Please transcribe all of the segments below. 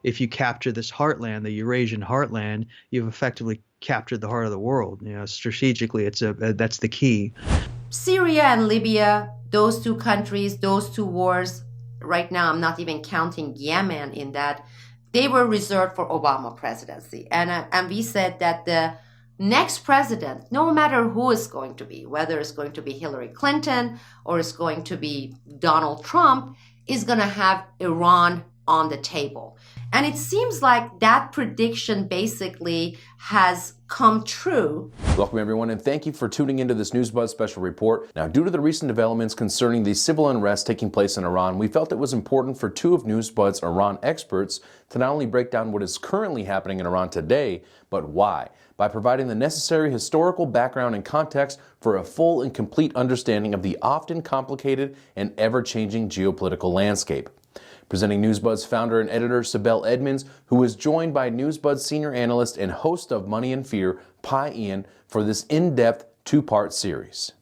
if you capture this heartland, the Eurasian heartland, you've effectively captured the heart of the world. Strategically, that's the key. Syria and Libya, those two countries, those two wars, right now I'm not even counting Yemen in that, they were reserved for Obama presidency. And we said that the next president, no matter who it's going to be, whether it's going to be Hillary Clinton or it's going to be Donald Trump, is going to have Iran on the table. And it seems like that prediction basically has come true. Welcome everyone, and thank you for tuning into this Newsbud special report. Now, due to the recent developments concerning the civil unrest taking place in Iran, we felt it was important for two of Newsbud's Iran experts to not only break down what is currently happening in Iran today, but why, by providing the necessary historical background and context for a full and complete understanding of the often complicated and ever-changing geopolitical landscape. Presenting Newsbud's founder and editor, Sibel Edmonds, who was joined by Newsbud's senior analyst and host of Money and Fear, Ian, for this in-depth two-part series.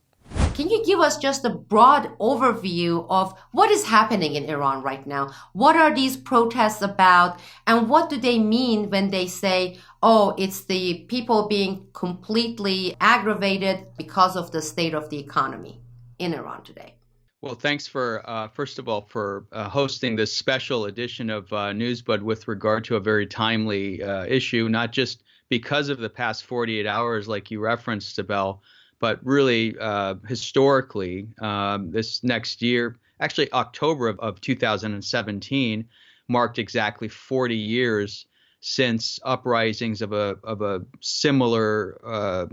Can you give us just a broad overview of what is happening in Iran right now? What are these protests about? And what do they mean when they say, oh, it's the people being completely aggravated because of the state of the economy in Iran today? Well, thanks for, first of all, for hosting this special edition of Newsbud with regard to a very timely issue, not just because of the past 48 hours like you referenced, Sibel, but really historically, this next year, actually October of 2017, marked exactly 40 years since uprisings of a similar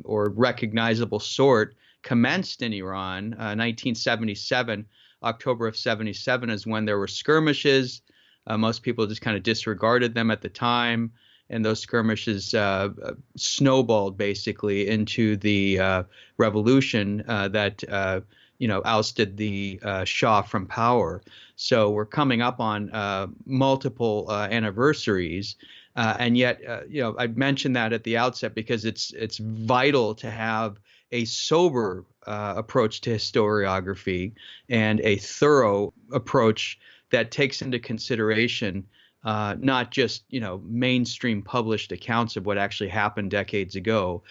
or recognizable sort commenced in Iran. 1977, October of 77 is when there were skirmishes. Most people just kind of disregarded them at the time. And those skirmishes snowballed basically into the revolution that ousted the Shah from power. So we're coming up on multiple anniversaries. And yet, I mentioned that at the outset because it's vital to have a sober approach to historiography and a thorough approach that takes into consideration not just mainstream published accounts of what actually happened decades ago,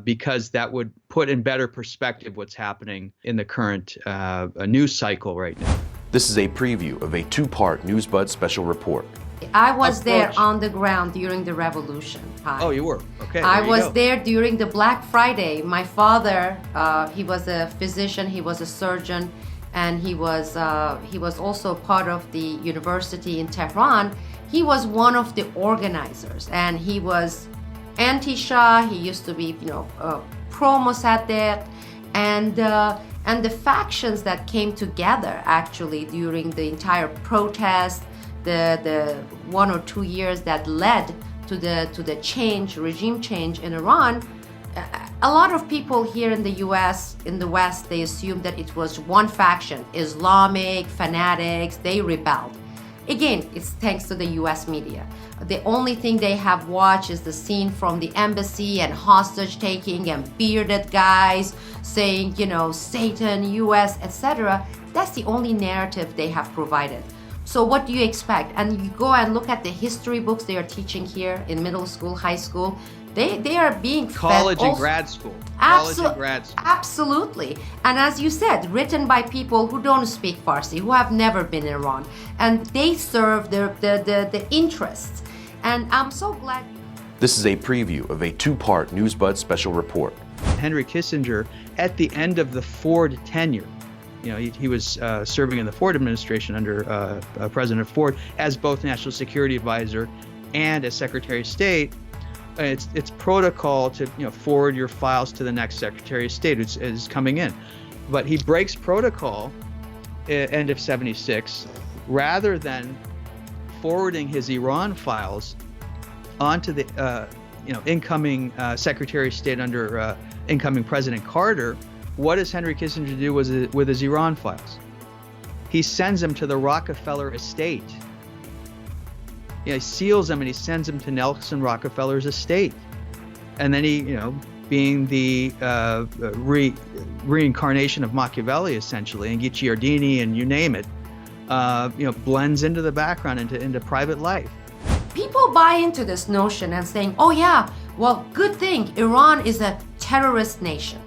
because that would put in better perspective what's happening in the current news cycle right now. This is a preview of a two-part Newsbud special report. I was there on the ground during the revolution. Hi. Oh, you were? Okay. I was there during the Black Friday. My father, he was a physician, he was a surgeon, and he was also part of the university in Tehran. He was one of the organizers, and he was anti-Shah. He used to be, pro-Mossadegh, and the factions that came together actually during the entire protest, the 1 or 2 years that led to the change, regime change in Iran. A lot of people here in the US, in the West, they assumed that it was one faction, Islamic fanatics, they rebelled. Again, it's thanks to the US media. The only thing they have watched is the scene from the embassy and hostage taking and bearded guys saying, Satan, US, etc. That's the only narrative they have provided. So what do you expect? And you go and look at the history books they are teaching here in middle school, high school. They are being college fed and grad school. College and grad school. Absolutely. And as you said, written by people who don't speak Farsi, who have never been in Iran. And they serve the interests. And I'm so glad. This is a preview of a two-part Newsbud special report. Henry Kissinger, at the end of the Ford tenure, he was serving in the Ford administration under President Ford as both National Security Advisor and as Secretary of State. It's protocol to forward your files to the next Secretary of State is coming in, but he breaks protocol end of '76 rather than forwarding his Iran files onto the incoming Secretary of State under incoming President Carter. What does Henry Kissinger do with his Iran files? He sends them to the Rockefeller estate. He seals them and he sends them to Nelson Rockefeller's estate. And then he, being the reincarnation of Machiavelli, essentially, and Guicciardini and you name it, blends into the background, into private life. people buy into this notion and saying, oh yeah, well, good thing Iran is a terrorist nation.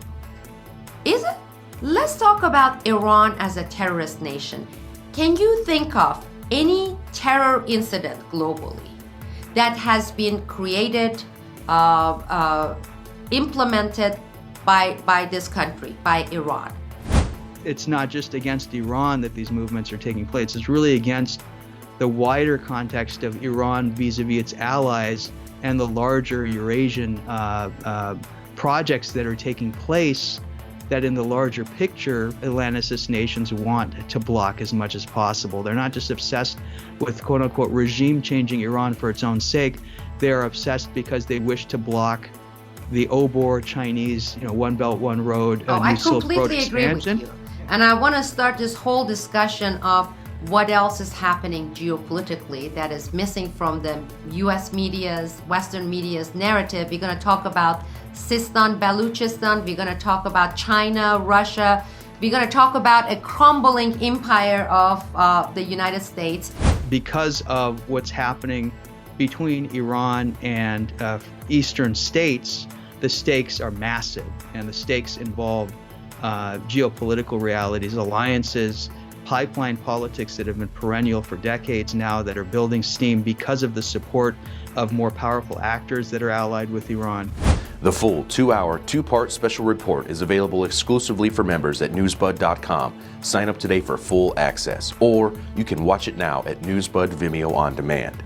Is it? Let's talk about Iran as a terrorist nation. Can you think of any terror incident globally that has been created, implemented by this country, by Iran? It's not just against Iran that these movements are taking place. It's really against the wider context of Iran vis-a-vis its allies and the larger Eurasian projects that are taking place that in the larger picture, Atlanticist nations want to block as much as possible. They're not just obsessed with quote-unquote regime-changing Iran for its own sake. They're obsessed because they wish to block the OBOR Chinese, One Belt, One Road, I New Silk Road completely agree expansion. with you. And I want to start this whole discussion of what else is happening geopolitically that is missing from the US media's, Western media's narrative. We're going to talk about Sistan, Baluchistan. We're going to talk about China, Russia. We're going to talk about a crumbling empire of the United States. Because of what's happening between Iran and eastern states, the stakes are massive, and the stakes involve geopolitical realities, alliances, pipeline politics that have been perennial for decades now that are building steam because of the support of more powerful actors that are allied with Iran. The full 2-hour, 2-part special report is available exclusively for members at newsbud.com. Sign up today for full access, or you can watch it now at Newsbud Vimeo on demand.